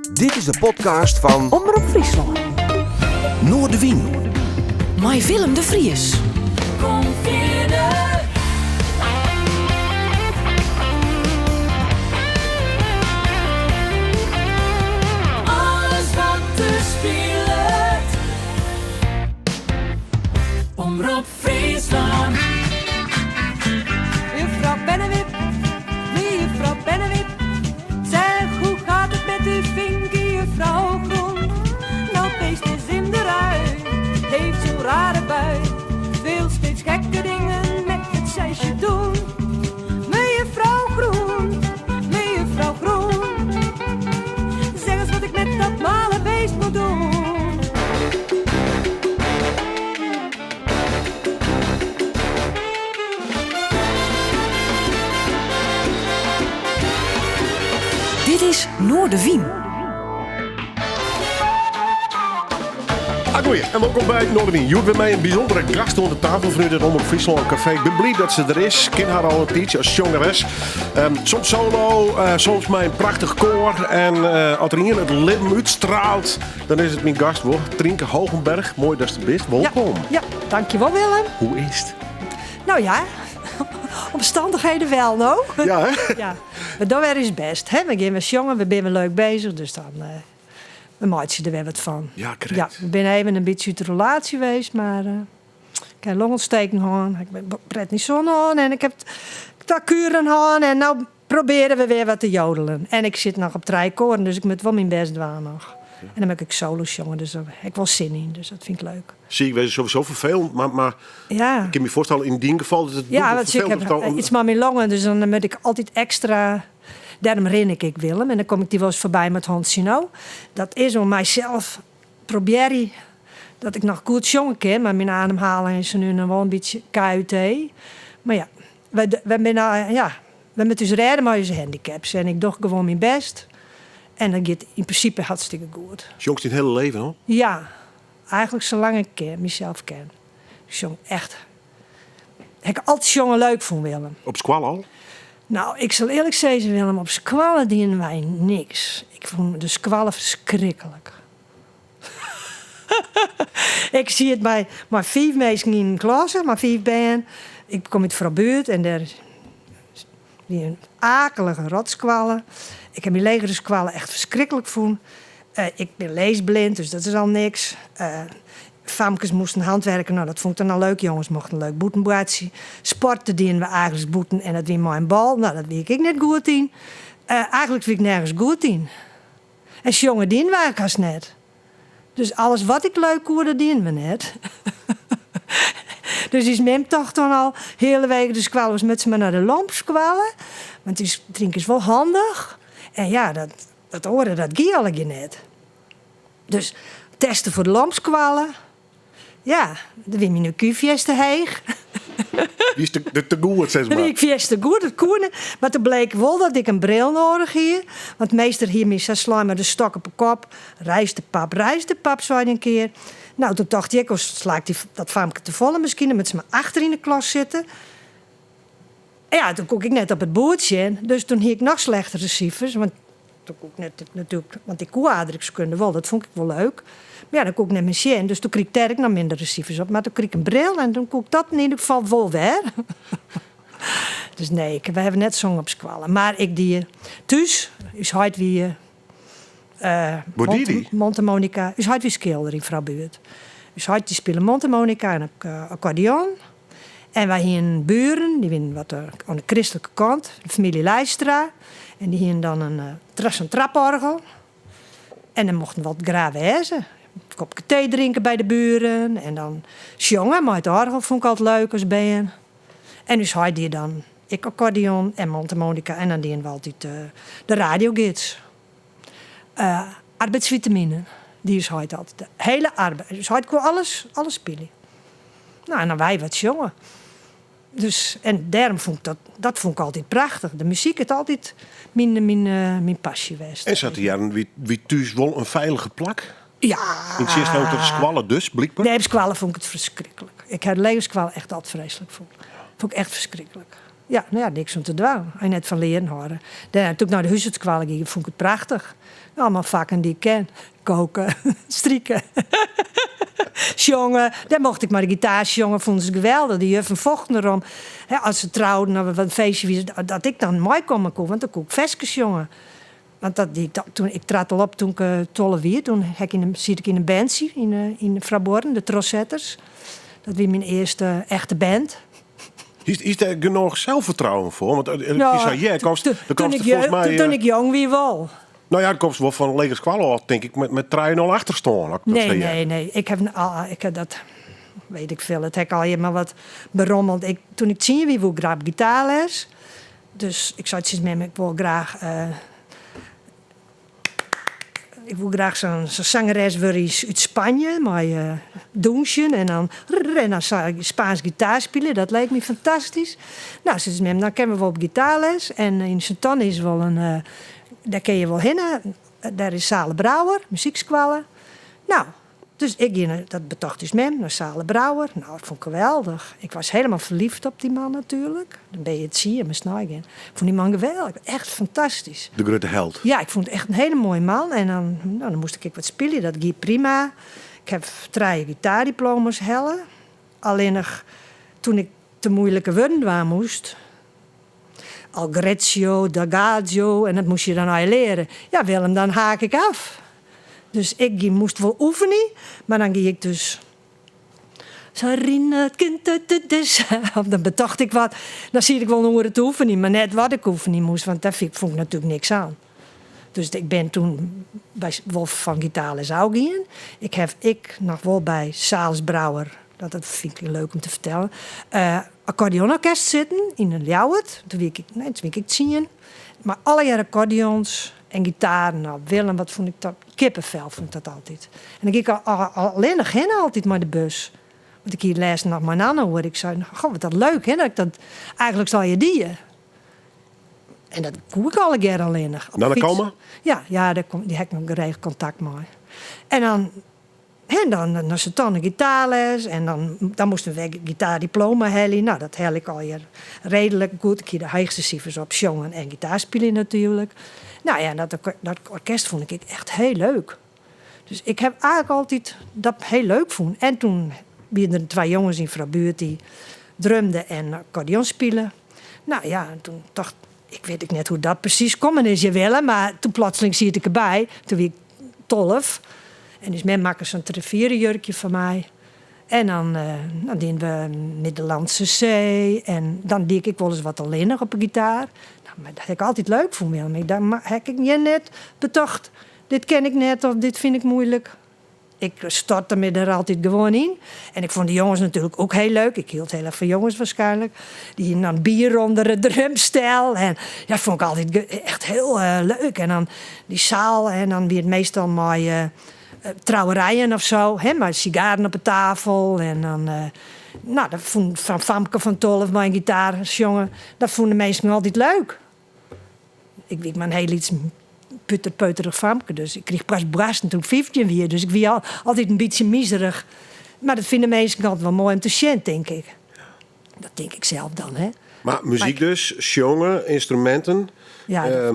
Dit is de podcast van Omroep Friesland. Noordewien. Met Willem de Vries. Kom verder. Alles wat te speelt. Omroep Friesland. Juffrouw Pennewip, nee juffrouw Pennewip. Zeg, hoe gaat het met uw vinkie, juffrouw Groen? Nou, beest is in de rui, heeft zo'n rare bui. Wil steeds gekke dingen met het zeisje doen. Mejuffrouw Groen, mejuffrouw Groen. Zeg eens wat ik met dat male beest moet doen. Dit is Noordewien. Goeie, en welkom bij Noordewien. Je hebt mij een bijzondere gast onder de tafel vanuit het Omroep Friesland Café. Ik ben blij dat ze er is. Ik ken haar al een tijdje als jongeres. Soms solo, soms met een prachtig koor. En als er hier het leven uitstraalt, dan is het mijn gast. Trinke Hogenberg, mooi dat je er bent. Welkom. Ja, dankjewel Willem. Hoe is het? Nou ja, omstandigheden wel, no? Ja, hè? Ja, maar dan weer is best. Hè? We gaan met jongen, we zijn leuk bezig, dus dan maakt je er weer wat van. Ja, correct. Ja, we zijn even een beetje uit de relatie geweest, maar ik heb longontsteking gehad, ik ben prednison gehad en ik heb takuren gehad en nou proberen we weer wat te jodelen. En ik zit nog op 3 koren, dus ik moet wel mijn best doen nog. Ja. En dan ben ik solo's jongen, dus daar heb ik wel zin in, dus dat vind ik leuk. Zie ik wees sowieso vervelend, maar Ja. ik kan me voorstellen in die geval dat het Ja, want ik heb iets met mijn longen, dus dan moet ik altijd extra. Daarom ren ik Willem en dan kom ik die wel eens voorbij met Hansino. Dat is om mijzelf proberen dat ik nog goed jongen kan, maar mijn ademhaling is nu nog wel een beetje KUT. Maar ja, we moeten dus redden met onze handicaps en ik doe gewoon mijn best. En dat gaat in principe hartstikke goed. jongens in het hele leven, hoor. Ja, eigenlijk zolang ik mezelf ken. Dus jong, echt. Ik altijd jongen leuk vond Willem. Op squal al? Nou, ik zal eerlijk zeggen, Willem, op squallen dienen wij niks. Ik vond de squallen verschrikkelijk. Ik zie het bij maar 5 mensen in de klas, maar 5 ben. Ik kom uit Vrouwbuurt en daar die een akelige rotsquallen. Ik heb mijn legere squallen echt verschrikkelijk gevonden. Ik ben leesblind, dus dat is al niks. Famkes moesten handwerken, nou dat vond ik dan al leuk. Jongens mochten leuk boetenboetsie. Sporten dienen we eigenlijk boeten en dat wie mijn bal. Nou, dat weet ik net goed in. Eigenlijk vind ik nergens goed in. En jongen dienen we eigenlijk net. Dus alles wat ik leuk hoorde, dienen we net. Dus is mem toch dan al hele weken de squallen was met ze maar naar de lamp squallen. Want die drinken is wel handig. En ja, dat horen, dat ging al net. Dus testen voor de lampsquallen. Ja, dan win je nu Q-fiesta heeg. Die is te goed, zeg Dan maar. win ik fiesta goed, het koenen. Maar toen bleek wel dat ik een bril nodig hier. Want meester hier met zijn slaan met de stok op de kop. Rijst de pap, zei hij een keer. Nou, toen dacht ik, sla ik dat famke te volle misschien. Dan moet ze maar achter in de klas zitten. En ja, toen kook ik net op het boordje. Dus toen hield ik nog slechtere cijfers. Want toen kook ik net natuurlijk, want die koeaardrijkskunde wel, dat vond ik wel leuk. Maar ja, dan kook ik net mijn sjen, dus toen kreeg ik nog minder cijfers op. Maar toen kreeg ik een bril en toen kook ik dat in ieder geval wel weer. Dus nee, we hebben net zongen op squallen. Maar ik die thuis is hard wie mondharmonica, is hard wie schilder in Vrouwbuurt. Dus hard die spelen mondharmonica en accordeon. En wij hier een buren, die winnen wat aan de christelijke kant, de familie Leistra. En die hier dan een traporgel. En dan mochten we wat graven hezen. Een kopje thee drinken bij de buren. En dan jongen, maar het orgel vond ik altijd leuk als band. En dus had die dan ik accordeon en mondharmonica. En dan deden we altijd de radiogids. Arbeidsvitamine. Die is heute altijd de hele arbeid. Dus heute kon alles spelen. Nou, en dan wij wat jongen. Dus, en daarom vond ik dat vond ik altijd prachtig. De muziek het altijd mijn passie geweest. En zat jaren wie thuis wel een veilige plak? Ja. Ik zie het ook de squallen dus, blijkbaar. Nee, squallen vond ik het verschrikkelijk. Ik heb de levenskwal echt altijd vreselijk vond. Vond ik echt verschrikkelijk. Ja, nou ja, niks om te doen. Hij net van leren horen. Toen ik naar de huisartskwal ging, vond ik het prachtig. Allemaal vakken die ik ken. Koken, strikken. Jongen, daar mocht ik maar de gitaar jongen, vonden ze geweldig. Die juffen vochten erom. Hè, als ze trouwden of een feestje was, dat ik dan mooi kon, want dan kon ik vestjes jongen. Want toen ik trad al op toen ik 12 was. Toen zit ik in een bandje in Fraborn, de Trossetters. Dat was mijn eerste echte band. Is daar genoeg zelfvertrouwen voor? Want toen ik jong wie wel. Nou ja, dat komt wel van Legers Kwallo, denk ik, met 3-0 achterstand. Nee. Ik heb dat, weet ik veel. Het heb al maar wat berommeld. Toen ik 10 was, wil ik graag gitaarles. Dus ik zei het met me, ik wil graag... Ik wil graag zo'n zangeres worden uit Spanje, maar douchen en dan zou ik Spaans gitaar spelen. Dat leek me fantastisch. Nou, ze zei, dan kunnen we wel op gitaarles. En in Sint-Anne is wel een... daar kun je wel heen. Daar is Sale Brouwer, muziekschool. Nou, dus ik ging, dat betocht dus met naar Sale Brouwer. Nou, dat vond ik geweldig. Ik was helemaal verliefd op die man natuurlijk. Dan ben je het zien, mijn snijgen. Ik vond die man geweldig, echt fantastisch. De grote held. Ja, ik vond het echt een hele mooie man. En dan moest ik wat spelen, dat ging prima. Ik heb 3 gitaardiploma's hellen. Alleen nog, toen ik te moeilijke woorden waar moest... Algreccio, Dagaggio, en dat moest je dan al leren. Ja, Willem, dan haak ik af. Dus ik moest wel oefenen, maar dan ging ik dus... Sarina, het kind uit de dis. Dan betocht ik wat. Dan zie ik wel hoe het oefenen, maar net wat ik oefenen moest, want daar vond ik natuurlijk niks aan. Dus ik ben toen bij Wolf van Gitaarles ook gaan. Ik heb nog wel bij Saals Brouwer, dat vind ik leuk om te vertellen, accordeonorkest zitten in een Ljouwert. Toen was ik 10. Maar alle jaren accordeons en gitaar. Nou, Willem, wat vond ik dat? Kippenvel vond ik dat altijd. En dan ging ik alleen nog heen altijd maar de bus. Want ik hier les nog mijn nana hoor. Ik zei, goh, wat dat leuk, hè? Eigenlijk zal je die. En dat doe ik alle keer alleen nog. Nana komen? Ja, die heb ik nog geregeld contact mee. En dan naar Sint-Anne gitaarles. En dan moesten we gitaardiploma halen. Nou, dat hel ik al hier redelijk goed. Ik heb de hoogste cijfers op zongen en gitaarspelen natuurlijk. Nou ja, dat orkest vond ik echt heel leuk. Dus ik heb eigenlijk altijd dat heel leuk vond. En toen waren er 2 jongens in Frabuurt die drumden en accordeon spelen. Nou ja, en toen dacht ik, weet net hoe dat precies komen is, je willen. Maar toen plotseling zie ik erbij. Toen was ik 12. En dus men maakte zo'n trevierenjurkje van mij. En dan dienen we Middellandse Zee. En dan deed ik wel eens wat alleen nog op een gitaar. Nou, maar dat heb ik altijd leuk voor me. Ik dacht, maar heb ik niet net betocht, dit ken ik net of dit vind ik moeilijk. Ik stortte me er altijd gewoon in. En ik vond die jongens natuurlijk ook heel leuk. Ik hield heel erg van jongens waarschijnlijk. Die hielden dan bier onder het drumstel. En ja, dat vond ik altijd echt heel leuk. En dan die zaal. En dan weer het meestal mooi... trouwerijen of zo, hè, maar sigaren op de tafel. En dan, dat vond van Famke van 12, mijn gitaarjongen, dat vonden mensen altijd leuk. Ik weet maar een heel iets peuterig Famke, dus ik kreeg pas brasten toen ik 15 weer. Dus ik was altijd een beetje miserig. Maar dat vinden mensen altijd wel mooi en interessant, denk ik. Dat denk ik zelf dan, hè. Maar muziek dus, jongen, instrumenten. Ja,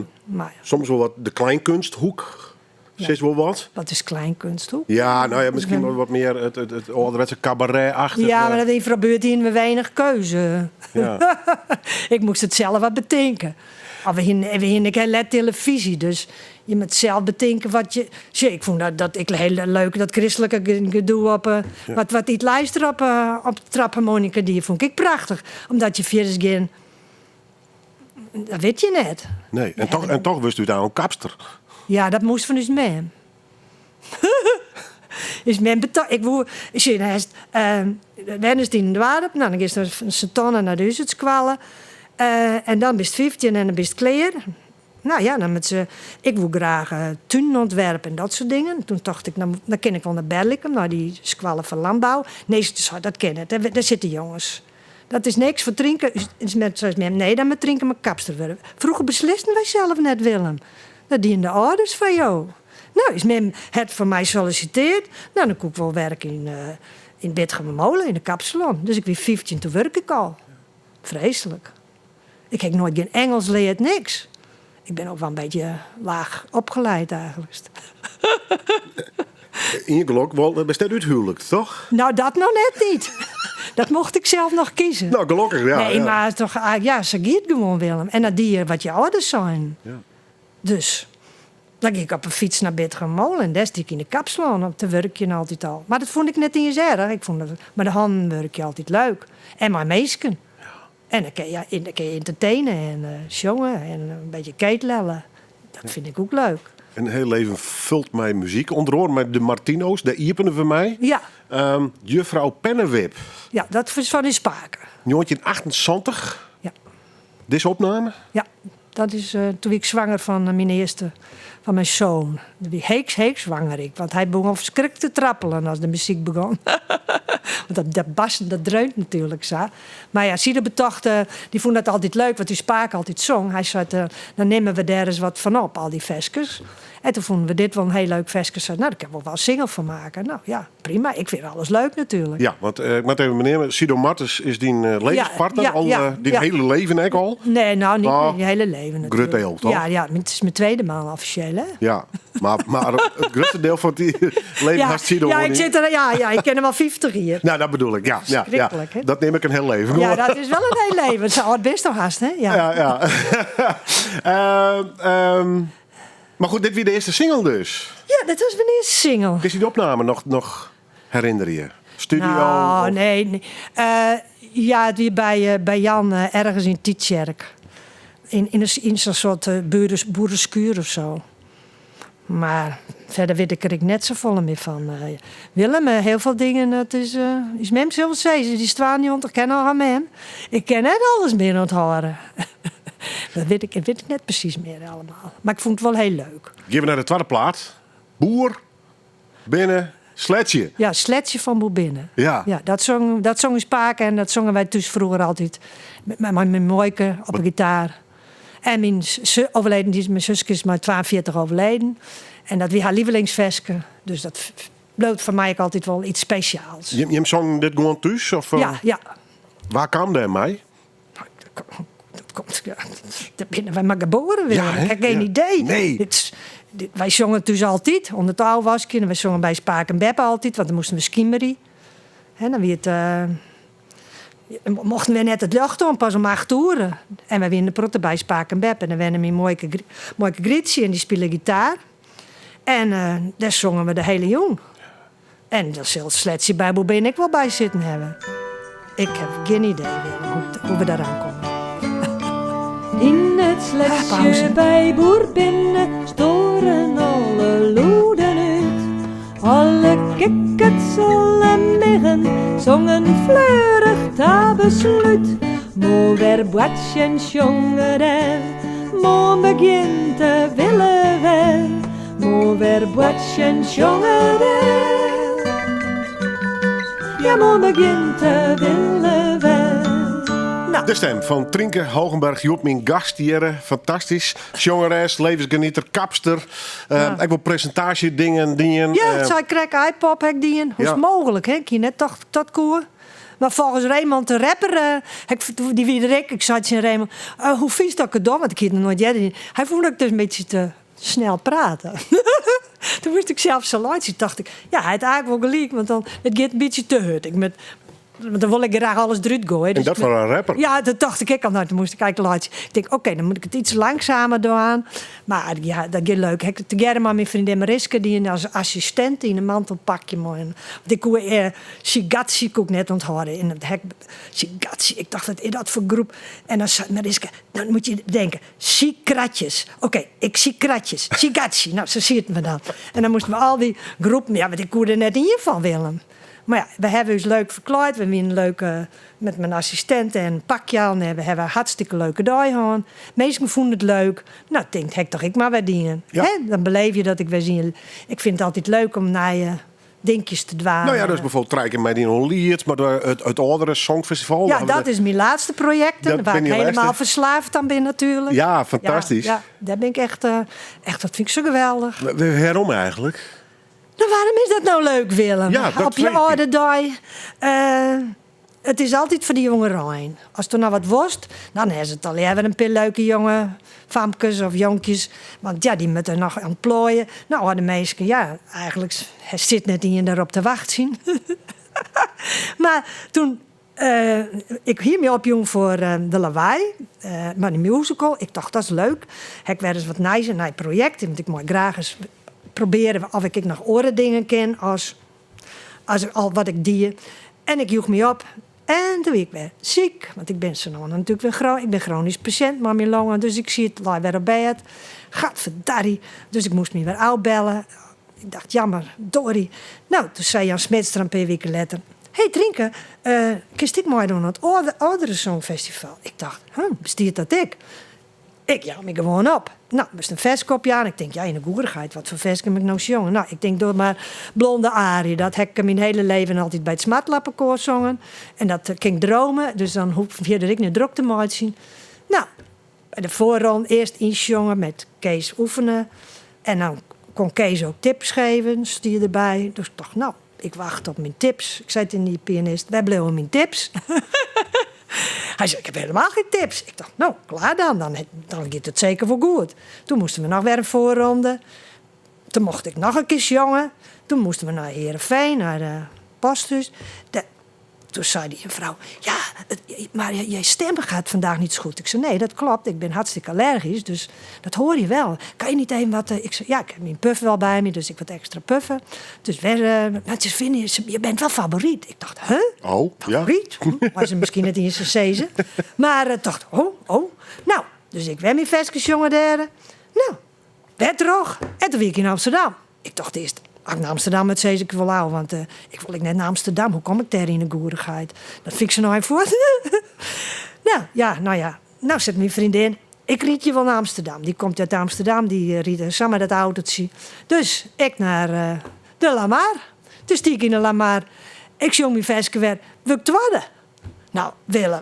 soms wel wat de kleinkunsthoek. Ja. Is wel wat? Wat is kleinkunsthoek? Ja, nou ja, misschien wel wat meer het ouderwetse cabaret-achtig. Ja, maar dat is gebeurt hier we weinig keuze. Ja. Ik moest het zelf wat bedenken. We hadden geen televisie, dus je moet zelf bedenken wat je... Ik vond dat ik heel leuk, dat christelijke gedoe op... Wat iets luisteren op de trapharmonica, die vond ik prachtig. Omdat je verder geen... Dat weet je net. Nee, en toch wist u daar een kapster. Ja, dat moest van dus men. Is men betaald. Ik woe, Wennis in de waarde. Nou, dan is er van Sint-Anne naar de huisartskwallen. En dan ben je 15 en dan ben je kleer. Nou ja, dan met ze. Ik wil graag tuin ontwerpen en dat soort dingen. Toen dacht ik, dan ken ik wel naar Berlicum, naar die squallen van landbouw. Nee, dat ken ik. Daar zitten jongens. Dat is niks voor drinken. Nee, dan met drinken maar kapster worden. Vroeger beslisten wij zelf net, Willem. Dat dienen de ouders van jou. Nou, is men het voor mij solliciteerd. Nou, dan kon ik wel werken in Bedgemolen, in de kapsalon. Dus ik was 15, toen werk ik al. Vreselijk. Ik heb nooit geen Engels geleerd, niks. Ik ben ook wel een beetje laag opgeleid eigenlijk. In je gelok, wel, bestaat uit huwelijk, toch? Nou, dat nog net niet. Dat mocht ik zelf nog kiezen. Nou, gelukkig, ja. nee, ja. maar toch, ja, ze giet gewoon, Willem. En dat die wat je ouders zijn. Ja. Dus, dan ging ik op een fiets naar Bittermolen en daar stiek ik in de kapsalon op te werkje altijd al. Maar dat vond ik net niet eens erg. Ik vond dat, maar de handen werk je altijd leuk. En mijn meesken. Ja. En dan kun je entertainen en jongen en een beetje keetlellen. Dat vind ik ook leuk. Een heel leven vult mij muziek. Onderhoor met de Martino's, de Iepenen van mij. Ja. Juffrouw Pennewip. Ja, dat is van in Spaken. 1988. Ja. Deze opname? Ja, dat is toen ik zwanger van van mijn zoon. Heek zwanger ik, want hij begon verschrikkelijk te trappelen als de muziek begon. Want dat bas, dat dreunt natuurlijk zo. Maar ja, Siede betochte, die vond dat altijd leuk, want die Spaak altijd zong. Hij zei, dan nemen we daar eens wat van op, al die veskes. En toen vonden we dit wel een heel leuk veskes. Nou, daar kunnen we wel een single van maken. Nou ja, prima. Ik vind alles leuk natuurlijk. Ja, want ik moet even meneer, Sido Martens is die levenspartner die hele leven eigenlijk al? Nee, nou niet je hele leven natuurlijk. Groot deel, toch? Ja, het is mijn tweede man officieel, hè? Ja, maar het grootste deel van die leven heeft Sido ja, niet. Ik ken hem al 50 hier. Nou, dat bedoel ik, ja. Hè? Dat neem ik een heel leven. Ja, dat is wel een heel leven. Het is al best nog haast, hè? Ja. Maar goed, dit weer de eerste single dus. Ja, dat was mijn eerste single. Is die de opname nog herinner je? Studio? Nou, of- nee. Ja, het weer bij Jan ergens in Tietjerk. In zo'n soort boerenskuur of zo. Maar verder weet ik er net zo vol meer van. Willem, heel veel dingen, het is mem zelfs zeggen. Die staan niet want ik ken al aan mem. Ik ken net alles meer onthouden. Dat weet ik net precies meer allemaal. Maar ik vond het wel heel leuk. Geven we naar de tweede plaat. Boer, binnen, sletje. Ja, Sletje van Boebinnen. Ja. Ja, dat zong in Spaken en dat zongen wij dus vroeger altijd. Met mijn mooike op de gitaar. En mijn mijn zusje is maar 42 overleden. En dat was haar lievelingsveske. Dus dat bleef voor mij ook altijd wel iets speciaals. Je zong dit gewoon thuis? Of, Ja. Waar kwam dat mee? Dat komt, ja, daar binnen wij maar geboren willen. Ja, hè? Ik heb geen Ja. idee. Nee. Wij zongen dus altijd, onder touw was ik. Wij zongen bij Spaak en Beppe altijd, want dan moesten we skimmerie. En dan weer mochten we net het lucht om, pas om 8 uur. En wij winnen protten bij Spaak en Beppe. En dan wennen we mooie Gritsie en die spelen gitaar. En daar zongen we de hele jong. En daar zal Sletje bij Boebin ik wel bij zitten hebben. Ik heb geen idee hoe we daaraan komen. In het sletje pauze. bij Boerbinnen storen alle loeden uit. Alle kikkers, alle miggen zongen fleurig ta besluit. Mo weer boatje en jongeren, mo begint te willen weer. Mo weer boatje en jongeren, ja mo begint te willen weer. De stem van Trinke Hogenberg, Joep, mijn gast hier. Fantastisch. Jongeres, levensgenieter, kapster. Ik wil presentatie dingen. Ja, het zei crack iPop heb die in. Hoe is Ja. het mogelijk, hè? Ik je net toch dat koer. Maar volgens Raymond de rapper, die wie ik zei tegen Raymond, hoe vies dat ik het doe, want ik heb het nog nooit jaren. Hij vond ik dus een beetje te snel praten. Toen moest ik zelf zo luid zien, dacht ik, ja, hij had eigenlijk wel gelijk, want dan het gaat een beetje te hut. Dan wil ik graag alles eruit gooien. En Dus dat voor een rapper. ja, dat dacht ik al. Nou, toen moest ik eigenlijk luid. Ik denk, oké, dan moet ik het iets langzamer doen. Maar ja, dat is leuk. Ik heb maar mijn vriendin Mariska, die als assistent in een mantelpakje. Want ik kon Sigatsi ook net onthouden. In het hek. Sigatsi, ik dacht, dat is dat voor groep. En dan zei Mariska, dan moet je denken, zie kratjes. Oké, ik zie kratjes. Sigatsi. Nou, zo ziet me dan. En dan moesten we al die groepen, ja, want ik kon er net in van, Willem. Maar ja, we hebben ons leuk verkleed. We hebben een leuke met mijn assistent en pakje aan. En we hebben een hartstikke leuke dag gehad. Mensen vonden het leuk. Nou, ik denk, hek toch ik maar wat dingen. Ja. Hè? Dan beleef je dat ik weer zie. Ik vind het altijd leuk om naar je dingetjes te dwalen. Nou ja, dus bijvoorbeeld Trijken met die Onliert, maar het oudere Songfestival. Ja, dat is mijn laatste project. Dat Waar ik ben je helemaal laatste. verslaafd aan ben natuurlijk. Ja, fantastisch. Ja, daar ben ik echt, dat vind ik zo geweldig. Waarom eigenlijk? Nou, waarom is dat nou leuk, Willem? Ja, dat op je weet ik. oude dag. Het is altijd voor die jonge Rijn. Als er nou wat worst, dan is het al. Je hebt een paar leuke jonge famkes of jonkjes. Want ja, die moeten nog ontplooien. Nou, de meesten, ja, eigenlijk hij zit net in erop te wachten. Maar toen ik hier mee opjong voor de Lawaai, maar een musical. Ik dacht, dat is leuk. Ik werd eens wat nice naar het project. Want ik moet graag eens proberen of ik nog andere dingen ken als al wat ik die. En ik joeg me op. En toen werd ik weer ziek. Want ik ben zo natuurlijk weer ik ben chronisch patiënt, maar meer longen. Dus ik zie het weer op bed. Gadverdarrie. Dus ik moest me weer uitbellen. Ik dacht, jammer, Dory. Nou, toen zei Jan Smits er een paar weken later. Hey, Trinke, kist ik mooi doen aan het oudere Songfestival? Ik dacht, bestiert dat ik? Ik ja, me gewoon op. Nou, moest een vestkopje aan. Ik denk, ja, in de goerigheid, wat voor vest kan ik nou zongen? Nou, ik denk, door maar Blonde Arie. Dat heb ik mijn hele leven altijd bij het Smartlappenkoor zongen. En dat ging dromen, dus dan hoefde ik niet druk te maken zien. Nou, bij de voorronde eerst inzongen met Kees oefenen. En dan kon Kees ook tips geven, stier erbij. Dus ik dacht, nou, ik wacht op mijn tips. Ik zei tegen die pianist, wij bleven mijn tips. Hij zei, ik heb helemaal geen tips. Ik dacht, nou, klaar dan gaat het zeker voor goed. Toen moesten we nog weer een voorronde. Toen mocht ik nog een keer jongen. Toen moesten we naar Heerenveen, naar de posthuis. Toen zei die vrouw, ja, maar je stem gaat vandaag niet zo goed. Ik zei, nee, dat klopt. Ik ben hartstikke allergisch, dus dat hoor je wel. Kan je niet even wat... Ik zei, ja, ik heb mijn puff wel bij me, dus ik wat extra puffen. Dus ze vinden je bent wel favoriet. Ik dacht, huh? Oh, favoriet? Ja. Was ze misschien niet eens een sezen. Maar ik dacht, oh. Nou, dus ik werd mijn vestjes jongen derde. Nou, werd terug. En toen weer ik in Amsterdam. Ik dacht eerst... Als ik naar Amsterdam met ik wel ouw, want ik wil net naar Amsterdam. Hoe kom ik daar in de goerigheid? Dat vind ik ze nou even voor. Nou ja. Nou zit mijn vriendin. Ik ried je wel naar Amsterdam. Die komt uit Amsterdam. Die ried samen dat autootje. Dus ik naar de Lamar. Dus die ik in de Lamar. Ik zong mijn versje weer. Wil ik het worden? Nou, Willem.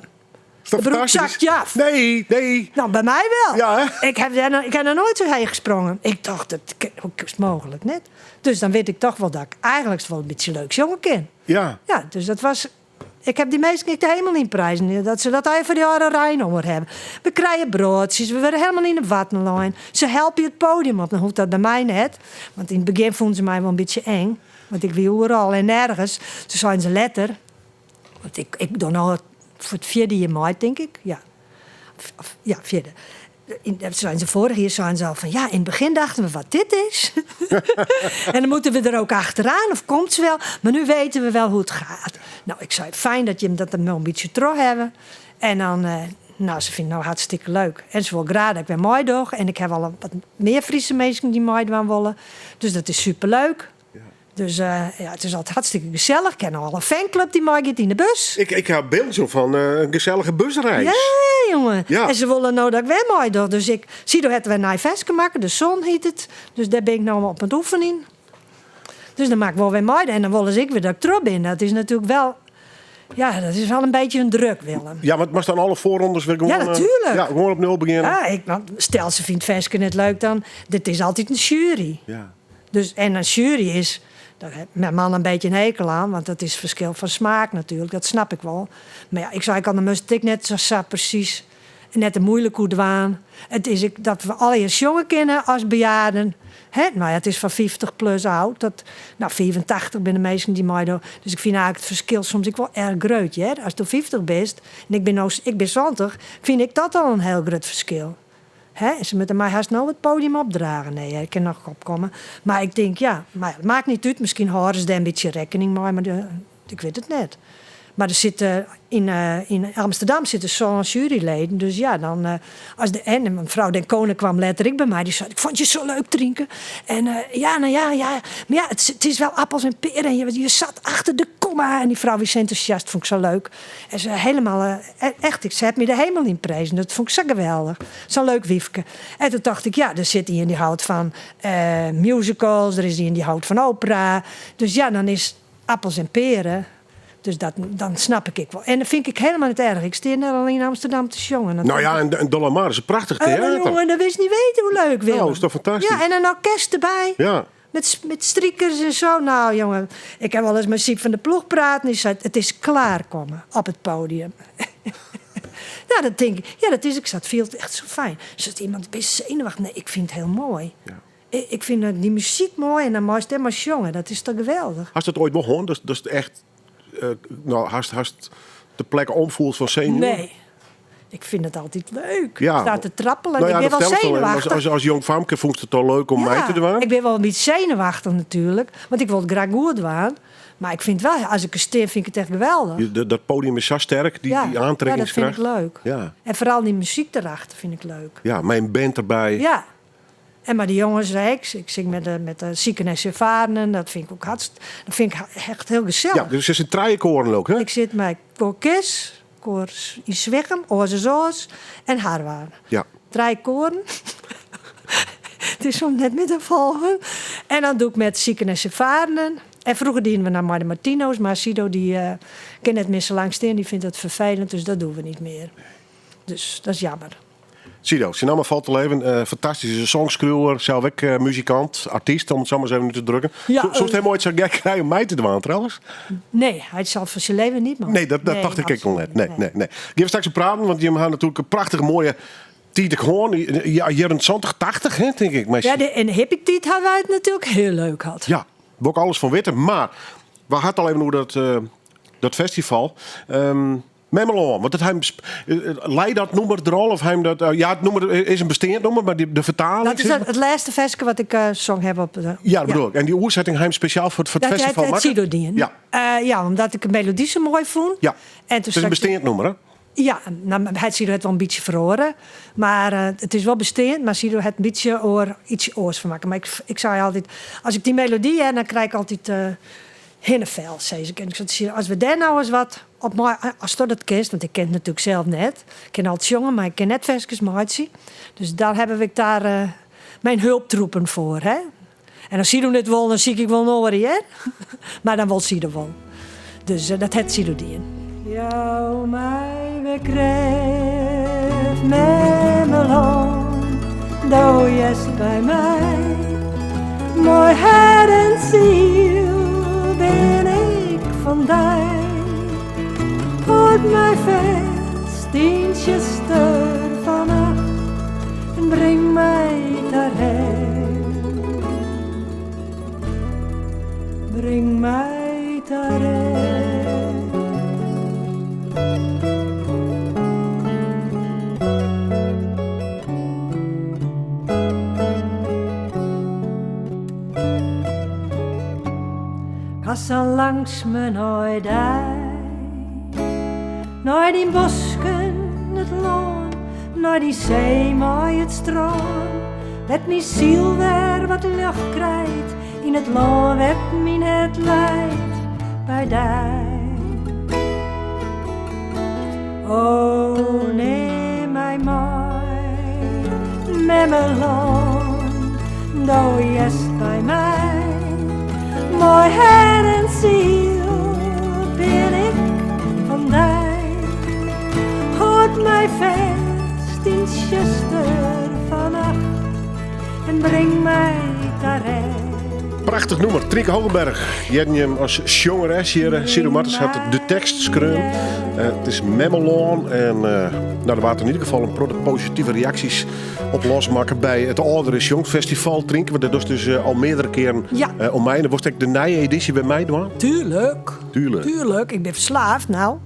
De broek zakt je af. Nee. Nou, bij mij wel. Ja, hè? Ik heb er nooit zo heen gesprongen. Ik dacht, hoe is het mogelijk net? Dus dan weet ik toch wel dat ik eigenlijk wel een beetje leuk jongen ken. Ja. Ja, dus dat was... Ik heb die meesten niet helemaal in prijzen. Dat ze dat even de jaren Rijnhonger hebben. We krijgen broodjes, we werden helemaal in de wattenlijn. Ze helpen je het podium op. Dan hoeft dat bij mij net. Want in het begin vonden ze mij wel een beetje eng. Want ik wil overal en nergens. Toen zijn ze letter. Want ik doe nou voor het 4e jaar, denk ik. Ja, 4e. Zijn ze vorig jaar zijn ze al van... Ja, in het begin dachten we wat dit is. En dan moeten we er ook achteraan. Of komt ze wel. Maar nu weten we wel hoe het gaat. Nou, ik zei, fijn dat je dat er nog een beetje trouw hebben. En dan... ze vindt het nou hartstikke leuk. En ze wil graag dat ik weer mooi doe. En ik heb al wat meer Friese mensen die mooi doen willen. Dus dat is superleuk. Dus het is altijd hartstikke gezellig. Ik ken al een fanclub die mij gaat in de bus. Ik heb beelden van een gezellige busreis. Ja, jongen. Ja. En ze willen nou dat ik weer mooi doe. Dus ik zie het weer naar vestje maken. De zon heet het. Dus daar ben ik nou op het oefenen. Dus dan maak ik wel weer mooi. En dan willen ze ik weer dat ik terug ben. Dat is natuurlijk wel... Ja, dat is wel een beetje een druk, Willem. Ja, maar het was dan alle voorrondes weer gewoon... Ja, natuurlijk. Gewoon op nul beginnen. Ja, stel ze vindt vestje net leuk dan. Dit is altijd een jury. Ja. Dus, en een jury is... Daar heeft mijn man een beetje een hekel aan, want dat is verschil van smaak natuurlijk, dat snap ik wel. Maar ja, ik zei, ik kan de mustek net zo precies, net een moeilijk hoe dwaan. Het is dat we allereerst jongen kennen als bejaarden. Nou ja, het is van 50 plus oud. 84 ben de meesten die mij doen. Dus ik vind eigenlijk het verschil soms wel erg groot. Als je 50 bent en ik ben 20, vind ik dat al een heel groot verschil. Ze moeten mij haast nou het podium opdragen. Nee, ik kan nog opkomen. Maar ik denk, maar het maakt niet uit. Misschien houden ze daar een beetje rekening mee, maar ik weet het net. Maar er zitten in Amsterdam zitten zo'n juryleden. Dus ja, dan en mevrouw Den Koning kwam letterlijk bij mij. Die zei, ik vond je zo leuk drinken. En maar ja, het is wel appels en peren. En je zat achter de komma. En die vrouw is enthousiast, vond ik zo leuk. En ze helemaal, echt, ze heeft me de hemel in prijzen. Dat vond ik zo geweldig. Zo'n leuk wiefke. En toen dacht ik, er zit die in die houdt van musicals. Er is die in die houdt van opera. Dus ja, dan is appels en peren... Dus dan snap ik wel. En dat vind ik helemaal niet erg. Ik steer net alleen in Amsterdam te jongen. Nou ja, en De Lamar is een prachtig theater. Jongen, dat wist niet weten hoe leuk, Willem. Nou, is toch fantastisch? Ja, en een orkest erbij. Ja. Met striekers en zo. Nou, jongen, ik heb wel eens met Siep van de Ploeg praten. Die zei, het is klaarkomen op het podium. Ja, dat denk ik. Ja, dat is. Ik zat veel echt zo fijn. Dus als iemand best zenuwachtig. Nee, ik vind het heel mooi. Ja. Ik vind die muziek mooi en dan mooi stem als jongen. Dat is toch geweldig. Hast het ooit begonnen? Dus het echt... hast de plek omvoelt van zenuwen? Nee. Ik vind het altijd leuk. Ja. Ik sta te trappelen. Nou ja, ik ben dat wel vertelt wel. zenuwachtig. Als jong famke vond het toch leuk om mij te doen? Ik ben wel een beetje zenuwachtig natuurlijk. Want ik wil het graag goed doen. Maar ik vind wel, als ik er steen, vind ik het echt geweldig. Dat podium is zo sterk, die Ja, dat aantrekkingskracht. vind ik leuk. Ja. En vooral die muziek erachter vind ik leuk. Ja, mijn band erbij. Ja. En maar die jongens, ik zing met de zieken en ervaren. Dat vind ik ook dat vind ik echt heel gezellig. Ja, dus er is een trijenkoren ook, hè? Ik zit met koor Kis, koor Iswegem, Oorzezoos en Harwaar. Ja. 3 koren. Het is zo net met de volgen. En dan doe ik met zieken en ervaren. En vroeger dienen we naar Marde Martino's. Maar Sido die kan net meer zo lang staan. Die vindt het vervelend, dus dat doen we niet meer. Dus dat is jammer. Sido, zijn naam valt te leven. Fantastische songschreeuwer, zelf ook muzikant, artiest, om het zo maar eens even te drukken. Ja, Soms helemaal ooit zo gek krijgen om mij te doen trouwens? Nee, hij zal voor zijn leven niet, man. Nee, dat dacht ik al net. Nee. Geef we straks praten, want je hebt natuurlijk een prachtige mooie tijd gewoon. Ja, jaren 20, 80, hè, denk ik. Ja, in de hippie-tijd hadden wij het natuurlijk heel leuk gehad. Ja, we ook alles van weten. Maar we hadden al even over dat festival. Memelon, want leidt dat nummer er al? Of hem dat, ja, het nummer is een bestaand nummer, maar de vertaling... Dat is het laatste versje wat ik zong heb op de... Ja, dat bedoel ik. En die oorzetting hem speciaal voor het festival het maken? Sido-dien. Ja. Ja, omdat ik de melodie zo mooi vond. Ja, En het is een bestaand nummer, hè? Ja, nou, het Sido het wel een beetje verloren. Maar het is wel bestaand, maar Sido het een beetje iets oors van maken. Maar ik zei altijd, als ik die melodie heb, dan krijg ik altijd... Hinnevel, zei ik. En ik zei, als we daar nou eens wat op maken, als dat kist, want ik ken het natuurlijk zelf net. Ik ken altijd jongen, maar ik ken net versjes maatje. Dus daar hebben we daar mijn hulptroepen voor, hè. En als Sido het wil, dan zie ik wel nog hè. Maar dan wil Sido wel. Dus dat het Sido die in. Jou mij bekreft met mijn hand, doe je bij mij. Mooi hart en ziel ben ik van die. Houd mij vast in je steur vannacht en breng mij daarheen. Breng mij daarheen. Ga langs me nooit naar die bosken, het loon, naar die zee, mooi het stroom. Let mijn ziel weer wat lucht krijgt, in het loon werd mijn het leidt bij die. Oh, neem mij mee, met mijn loon, doe je bij mij. Mooi hart en ziel ben ik van die. Houd mij vast in je steur vannacht en breng mij daarheen. Prachtig nummer, Trieke Hogenberg. Je hebt hem als jongeres hier. Sido Martens had de tekst schreeuwen. Het is Memelon. En er waren in ieder geval een positieve reacties op losmaken bij het Oudere Jong Festival. Drinken we dat dus al meerdere keren om mij. En dan was ik de nieuwe editie bij mij doen. Tuurlijk, ik ben verslaafd nou.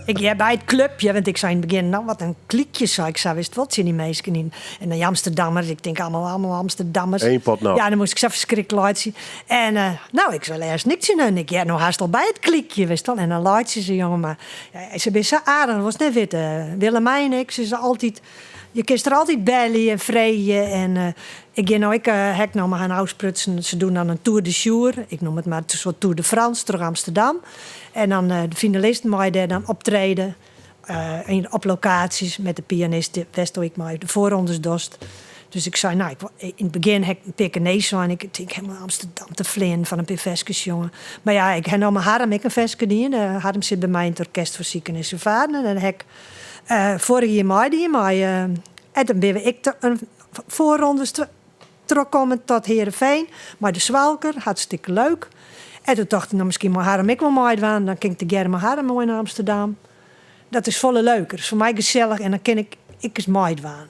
Ik bij het clubje, want ik zei in het begin, nou wat een klikje zou ik zei, wist wat zijn die meisjes in. En de Amsterdammers, ik denk allemaal Amsterdammers. Eén pot nou. Ja, dan moest ik zo verschrikkelijk uitzien. En nou, ik zal eerst niks zien. En ik ja, nou haast al bij het klikje, wist wel. En dan luidt ze jongen, maar ja, ze is zo aardig, dat was net weten. Willemijn, ik, ze is altijd... Je kiest er altijd bellen en vreden. En ik heb nou maar gaan uitsprutsen. Ze doen dan een Tour de Jour. Ik noem het maar een soort Tour de France, door Amsterdam. En dan de finalisten mag je dan optreden. Op locaties met de pianist Westo ik maar de voorrondes dost. Dus ik zei, nou, in het begin heb ik een Pekkenees zo. En ik denk helemaal Amsterdam te vliegen van een Peveskes, jongen. Maar ja, ik heb nou mijn Harm, ik een Veske die. Harm zit bij mij in het orkest voor zieken en ervaren. En dan heb ik vorig jaar maar en dan ben ik een voorrondes terugkomen tot Heerenveen. Maar de Zwalker, hartstikke leuk. En toen dacht ik, nou misschien maar Harm ik wel mooi doen. Dan ging ik de Germe Harm mooi naar Amsterdam. Dat is volle leuker. Dat is voor mij gezellig en dan ken ik eens meid waan.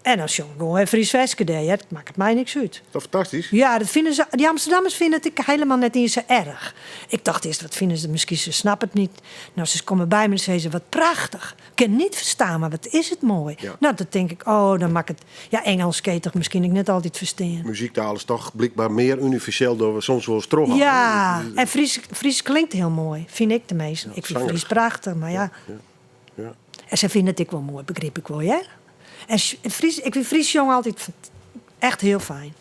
En dan zong ik gewoon even Fries Veske deed. Dat maakt het mij niks uit. Dat is fantastisch. Ja, dat vinden ze, die Amsterdammers vinden het helemaal net niet zo erg. Ik dacht eerst, wat vinden ze? Misschien ze snappen het niet. Nou, ze komen bij me en zeggen ze, wat prachtig. Ik kan het niet verstaan, maar wat is het mooi. Ja. Nou, dan denk ik, dan maak het... Ja, Engels kan je toch misschien ik net altijd verstaan. Muziektaal is toch blijkbaar meer universeel dan we soms wel eens terug hadden. Ja, en Fries klinkt heel mooi, vind ik tenminste. Ik vind zanger. Fries prachtig, maar ja. Ja. En ze vinden het ik wel mooi, begreep ik wel, ja. En Fries, ik vind Fries jong altijd echt heel fijn.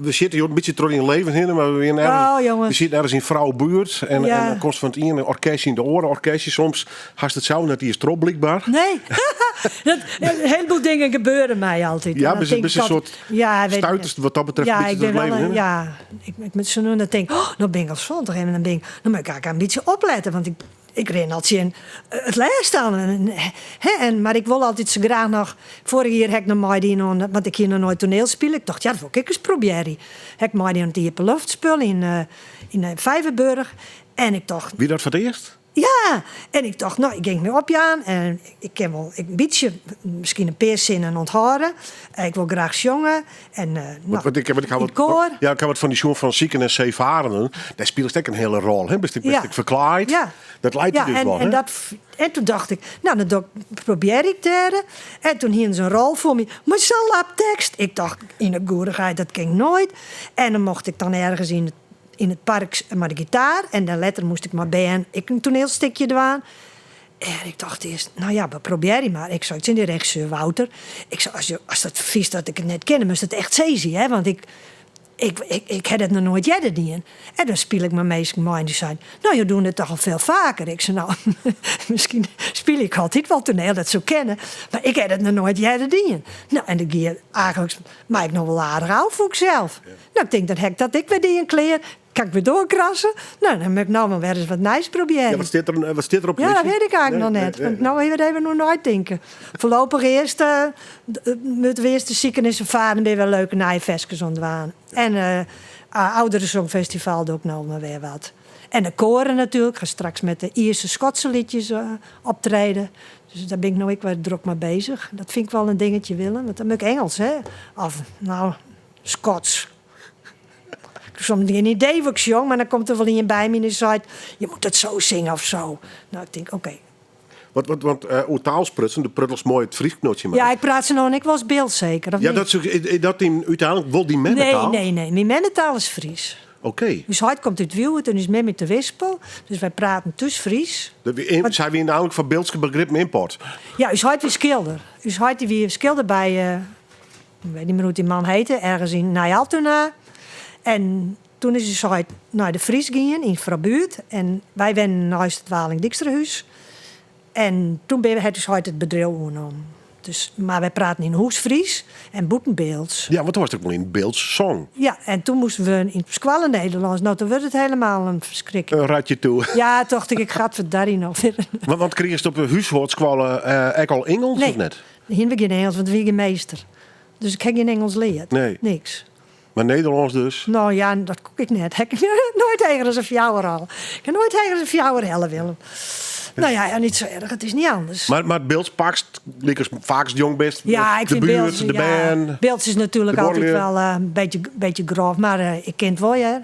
We zitten hier een beetje terug in het leven in, maar we zitten ergens in Vrouwenbuurt. En dan kost van het ene orkest in de oren. Orkestje soms haast het zo dat die is trop blijkbaar. Nee, een heleboel dingen gebeuren mij altijd. Ja, best een soort stuiters wat dat betreft. Ja, een ik beetje ben het wel leven, ik met zo'n dan denk ik, nou ben ik al zondag en dan denk ik, dan moet ik eigenlijk een beetje opletten, want ik ren altijd in het lijst aan. Maar ik wil altijd zo graag nog... Vorig jaar heb ik nog mij die, want ik hier nog nooit toneel spelen. Ik dacht, ja, dat wil ik eens proberen. Heb ik mij die aan het Diepenluchtspul in Vijverburg. En ik dacht... Wie dat voor het eerst? Ja, en ik dacht, nou, ik ging me opjaan. En ik ken wel een beetje, misschien een paar zinnen onthouden. Ik wil graag zongen. En ik had wat van die jongen van Zieken en Zeevarenden. Daar speelt ook een hele rol. Hè? Best ik verklaard. Ja. Dat leidt je dus wel. En toen dacht ik, nou, dan probeer ik het. En toen hier een rol voor me. Maar zo op tekst. Ik dacht, in de goedigheid, dat ging nooit. En dan mocht ik dan ergens in het park met de gitaar. En dan later moest ik maar bij een toneelstukje doen. En ik dacht eerst, nou ja, maar probeer je maar. Ik zei, het is in de regisseur Wouter. Ik zei, als dat vies dat ik het net ken, moest het echt zeezie, hè? Want ik heb het nog nooit jaren niet. En dan speel ik mijn meeste mind. Die zei, nou, je doet het toch al veel vaker. Ik zei, nou, misschien speel ik altijd wel toneel, dat zo kennen. Maar ik heb het nog nooit jaren niet. Nou, en dan ging eigenlijk, maak ik nog wel aardig af voor ikzelf. Ja. Nou, ik denk, dan heb ik dat ik weer die een kleer. Kan ik weer doorkrassen? Nou, dan moet ik nou maar weer eens wat nice proberen. Ja, wat staat er op? Ja, dat weet ik eigenlijk nog net. Want nou even nog nooit denken. Voorlopig eerst moeten we eerst de ziekenhuis varen. Dan ben je wel leuke naaivestjes ontwaan. En Ouderenzongfestival doe ik nou maar weer wat. En de koren natuurlijk. Ik ga straks met de Ierse Schotse liedjes optreden. Dus daar ben ik nou ook weer druk mee bezig. Dat vind ik wel een dingetje willen. Want dan moet ik Engels, hè. Of, nou, Schots. Ik heb soms geen idee wat ik zong, maar dan komt er wel iemand bij me en die zei, je moet het zo zingen of zo. Nou, ik denk, oké. Want hoe taalsprutsen, de pruttels mooi het Fries knootje maken. Ja, ik praat ze nog en ik was beeld zeker. Of ja, niet? dat in uiteindelijk wel die mennentaal? Nee. Mijn mennentaal is Fries. Oké. Dus hij komt uit Wielwerd en is met de Wispel. Dus wij praten dus Fries. Zijn we namelijk van beeldske begrip import? Ja, dus hij weer schilder. Dus hij weer schilder bij, ik weet niet meer hoe die man heette, ergens in Nijaltena. En toen is hij naar de Fries gegaan in Frabuurt. En wij wenden naar het Waling-Dijksterhuis. En toen ben we dus het bedrijf genomen. Dus, maar wij praten in Hoes-Fries en Boetenbeelds. Ja, want toen was het ook wel in Beelds song. Ja, en toen moesten we in Squallen Nederlands. Nou, toen werd het helemaal een verschrikking. Een ratje toe. Ja, dacht ik ga het voor daarin nog weer. Want kreeg je het op de huishoordskwallen ook al Engels of net? Nee, hier geen Engels, want we geen meester. Dus ik heb geen Engels geleerd. Nee. Niks. Maar Nederlands dus? Nou ja, dat koek ik net. Ik heb nooit ergens een fjouwer al. Ik heb nooit ergens een fjouwer hellen willen. Nou ja, niet zo erg. Het is niet anders. Maar Beelds pakst, liekers vaakst jong best. Ja, ik vind buurt, Beelds, de band. Beelds is natuurlijk altijd wel een beetje grof. Maar ik ken het wel, ja.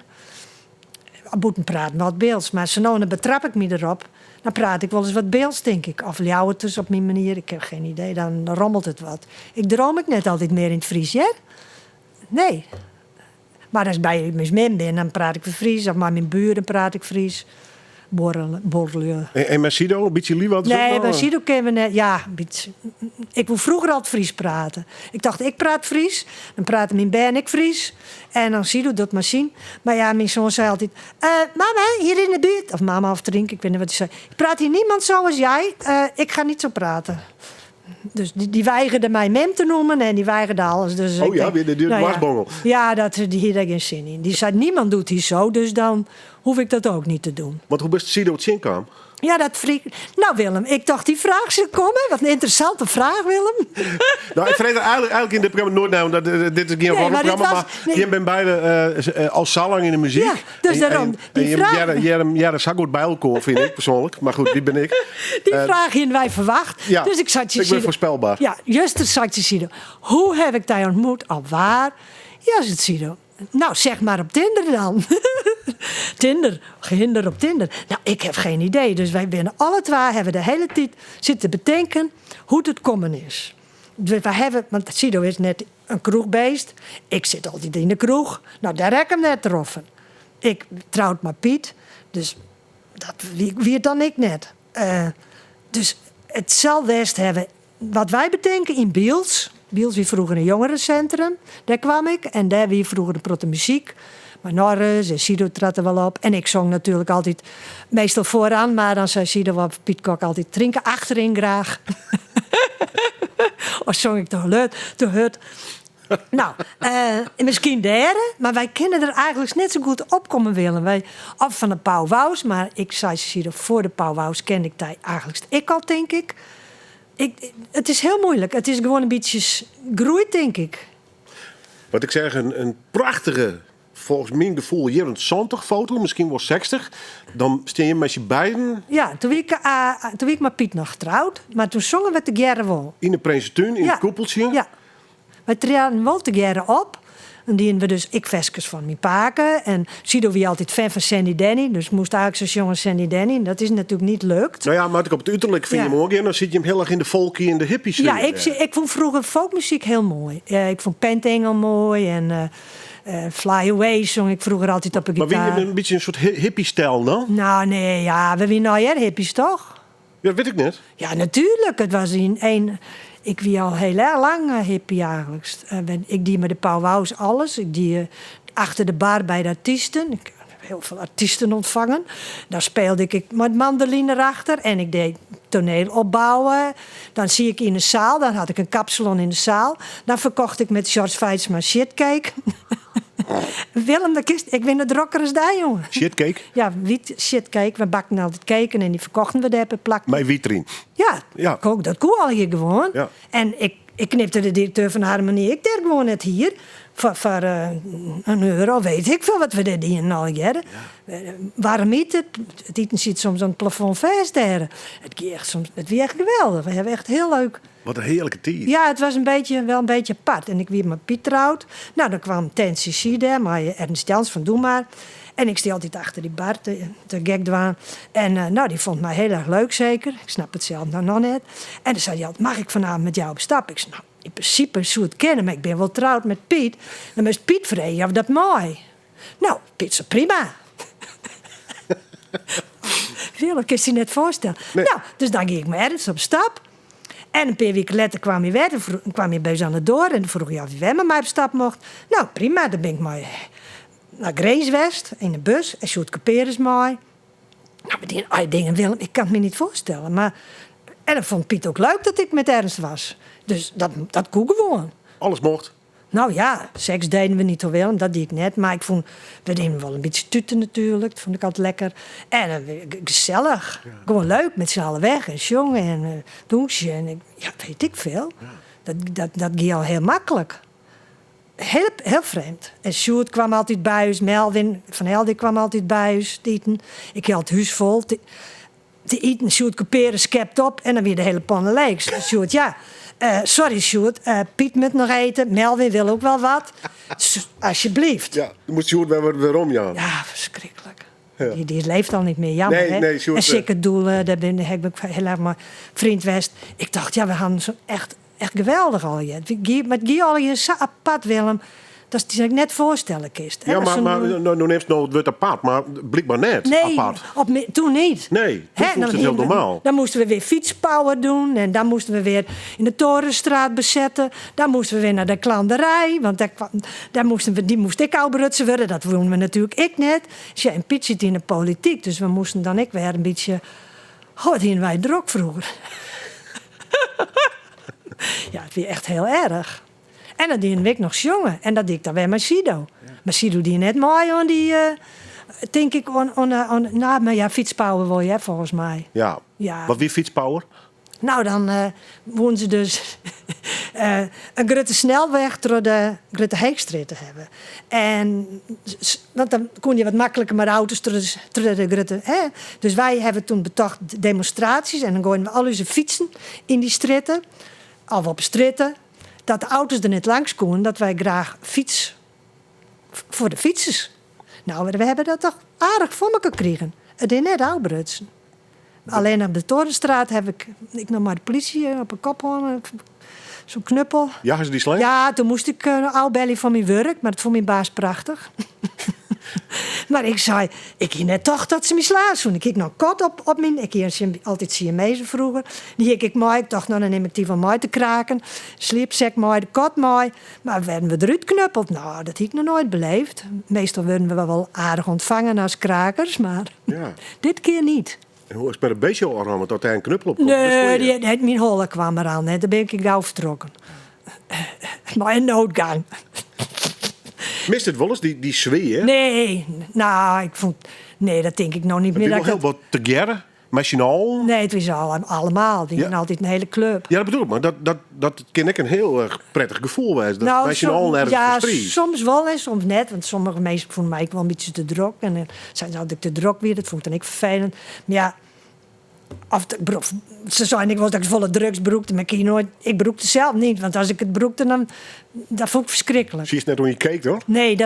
Boeten praten wat Beelds. Maar zo nou, dan betrap ik me erop. Dan praat ik wel eens wat Beelds, denk ik. Of ljouwert dus op mijn manier. Ik heb geen idee. Dan rommelt het wat. Ik droom ik net altijd meer in het Fries, ja? Nee. Maar als bij mijn ben, dan praat ik Fries. Of maar mijn buren praat ik Fries. Borrelen. En met Sido, een beetje lief wat? Nee, bij Sido kennen we net. Ja, een beetje. Ik wil vroeger altijd Fries praten. Ik dacht, ik praat Fries. Dan praten mijn ben ik Fries. En dan Sido doet maar zien. Maar ja, mijn zoon zei altijd... mama, hier in de buurt... Of mama of drinken, ik weet niet wat hij zei. Ik praat hier niemand zoals jij. Ik ga niet zo praten. Dus die weigerde mij mem te noemen en die weigerde alles. Dus oh ja, weer de wasbongel. Ja, die hier daar geen zin in. Die zei, niemand doet hier zo, dus dan hoef ik dat ook niet te doen. Want hoe best Sido het zin kwam? Ja, dat friek. Nou, Willem, ik dacht die vraag zou komen. Wat een interessante vraag, Willem. Nou, ik vrees er eigenlijk in dit programma nooit naar, want dit is geen programma, maar je bent beide al zo lang in de muziek. Ja, dus daarom, die je vraag... hebt zo goed bij elkaar, vind ik persoonlijk. Maar goed, die ben ik. Die vraag hadden wij verwacht. Ja, dus ik zat je ik ben voorspelbaar. Ja, juist zat je Sido. Hoe heb ik die ontmoet? Al waar? Ja, zit Sido. Nou, zeg maar op Tinder dan. Tinder, gehinder op Tinder. Nou, ik heb geen idee. Dus wij binnen alle twee hebben de hele tijd zitten bedenken hoe het komen is. Dus wij hebben, want Sido is net een kroegbeest. Ik zit altijd in de kroeg. Nou, daar heb ik hem net getroffen. Ik trouwt maar Piet. Dus dat wie dan ik net. Dus het zal best hebben wat wij bedenken in Biels. Biels wie vroeger een jongerencentrum. Daar kwam ik. En daar wie vroeger de protomuziek. Maar Norris en Sido trad er wel op. En ik zong natuurlijk altijd meestal vooraan. Maar dan zei Sido op Piet Kok altijd drinken achterin graag. Of zong ik toch luid. Nou, misschien derde. Maar wij kennen er eigenlijk net zo goed op komen willen. Wij af van de Pauw Wous. Maar ik zei Sido, voor de Pauw Wous kende ik die eigenlijk ik al, denk ik. Het is heel moeilijk. Het is gewoon een beetje groeit, denk ik. Wat ik zeg, een prachtige, volgens mijn gevoel, hier een 70 foto, misschien wel 60. Dan steen je met je beiden. Ja, toen ben ik met Piet nog getrouwd. Maar toen zongen we together wel. In de Prinsentuin, in het koepeltje. Ja. Wij traden wel together op. En die we dus ik vestjes van mijn paken. En Sido wie altijd fan van Sandy Denny. Dus moest eigenlijk zo'n jongen Sandy Denny. Dat is natuurlijk niet lukt. Nou ja, maar ik op het uiterlijk vind je hem ook in. Dan zit je hem heel erg in de folkie en de hippies. Ja, ik vond vroeger folkmuziek heel mooi. Ik vond Pentengel mooi. En Fly Away zong ik vroeger altijd op een gitaar. Maar wie je een beetje een soort hippie-stijl dan? Nou nee, ja, we winnen al hippies toch? Ja, weet ik net. Ja, natuurlijk. Het was ik wie al heel erg lang hippie eigenlijk. Ik die met de Pauw Wous alles. Ik die achter de bar bij de artiesten. Ik heb heel veel artiesten ontvangen. Daar speelde ik met mandoline erachter. En ik deed toneel opbouwen. Dan zie ik in de zaal. Dan had ik een kapsalon in de zaal. Dan verkocht ik met George Weidsma shitcake. Willem, ik ben de rocker als daar, jongen. Shitcake? Ja, wiet shitcake. We bakten altijd cake en die verkochten we daar per plak. Mijn vitrine. Ja. Dat kon al hier gewoon. Ja. En ik knipte de directeur van Harmonie. Ik deed gewoon net hier. Voor €1 weet ik veel wat we deden hier al jaren. Ja. Waarom niet? Het eten zit soms aan het plafond vast daar. Het was echt geweldig. We hebben echt heel leuk. Wat een heerlijke tijd. Ja, het was wel een beetje apart. En ik werd met Piet trouwd. Nou, dan kwam TNCC daar, maar Ernst Jans van Doe Maar. En ik stond altijd achter die bar te gekdwaan. En die vond mij heel erg leuk, zeker. Ik snap het zelf nog net. En dan zei hij altijd, mag ik vanavond met jou op stap? Ik zei, nou, in principe zou het kennen, maar ik ben wel trouwd met Piet. Dan moest Piet vregen of dat mooi. Nou, Piet zei, prima. Dat kun je je net voorstellen. Nee. Nou, dus dan ging ik met Ernst op stap. En een paar weken later kwam hij weer. Dan kwam hij bij ons aan de door. En dan vroeg hij of hij weer met mij op stap mocht. Nou, prima. Dan ben ik maar naar Greenswest in de bus. En Sjoerd Couperus is mooi. Nou, met die dingen, Willem, ik kan het me niet voorstellen. Maar, en dan vond Piet ook leuk dat ik met Ernst was. Dus dat kon gewoon. Alles mocht. Nou ja, seks deden we niet zo wel, dat deed ik net. Maar we deden wel een beetje tuten natuurlijk. Dat vond ik altijd lekker. En gezellig. Ja. Gewoon leuk, met z'n allen weg. En zongen en douchen. En weet ik veel. Ja. Dat ging al heel makkelijk. Heel vreemd. En Sjoerd kwam altijd bij ons. Melvin van Heldik kwam altijd bij ons te eten. Ik had het huis vol te eten. Sjoerd Couperus skept op. En dan weer de hele pannen leeg. Sjoerd, ja... sorry, Sjoerd. Piet moet nog eten. Melvin wil ook wel wat. Alsjeblieft. Ja, dan moet Sjoerd weer om, ja. Ja, verschrikkelijk. Ja. Die leeft al niet meer, jammer, hè? Nee, Sjoerd, en zeker doelen, daar heb ik heel erg maar vriend West. Ik dacht, ja, we hadden zo echt geweldig al je. Met Guy al je zo apart, Willem. Dat is net voorstellen, kist. Ja, maar nu neemt het woord apart, maar blijkbaar net apart. Toen niet. Nee, toen vond het heel normaal. Dan moesten we weer fietspower doen. En dan moesten we weer in de Torenstraat bezetten. Dan moesten we weer naar de klanderij. Want die moest ik ouderutsen worden. Dat woonden we natuurlijk ik net. Dus ja, en Piet zit in de politiek. Dus we moesten dan ik weer een beetje... wat hingen wij drok vroeger. Ja, het was echt heel erg. En dan die ik nog jongen. En dat deed ik dan weer met Sido. Ja. Maar Sido die net mooi denk ik maar ja, fietspower wil je, volgens mij. Ja. Ja. Wat wie fietspower? Nou, dan wonen ze dus een grote snelweg door de grote Heekstraat te hebben. En want dan kon je wat makkelijker met auto's door de grote. Hè? Dus wij hebben toen bedacht demonstraties en dan gooien we al onze fietsen in die stritten, of op stritten, dat de auto's er niet langs konden, dat wij graag fiets voor de fietsers. Nou, we hebben dat toch aardig voor elkaar gekregen. Het is net oudbrutsen. Alleen op de Torenstraat heb ik nog maar de politie op een kop hangen. Zo'n knuppel. Jagen ze die slang? Ja, toen moest ik bellen van mijn werk, maar dat vond mijn baas prachtig. Maar ik zei, ik hier net toch dat ze me slaan. Toen ik kijk nog kot op mijn, ik hier altijd Siamezen vroeger. Die ik mooi, ik dacht, nou dan neem ik die van mij te kraken. Sliepzak mooi, de kot mooi. Maar werden we eruit knuppeld? Nou, dat heb ik nog nooit beleefd. Meestal werden we wel aardig ontvangen als krakers, maar Ja. dit keer niet. En hoe is het bij een beetje al dat hij een knuppel op komt? Nee, mijn holle kwam eraan. Hè. Daar ben ik gauw vertrokken. Maar een noodgang. Mist het wel eens, die sfeer? Nee, nou, ik vond... Nee, dat denk ik nog niet Heb meer. je nog dat heel ik wat te gerren? Machinaal? Nee, het was allemaal. Die Ja. hadden altijd een hele club. Ja, dat bedoel ik, maar dat kan ik een heel prettig gevoel wijzen. Dat machinaal ergens ja, verstriekt. soms wel en soms net. Want sommige mensen vonden mij ook wel een beetje te druk. En dan zijn ze altijd te druk weer. Dat vond ik dan ik vervelend. Maar ja... Ze zeiden ik wel dat ik volle drugs broekte, maar ik broekte zelf niet. Want als ik het broekte, dan dat vond ik verschrikkelijk. Zie je het net hoe je keek, hoor? Nee,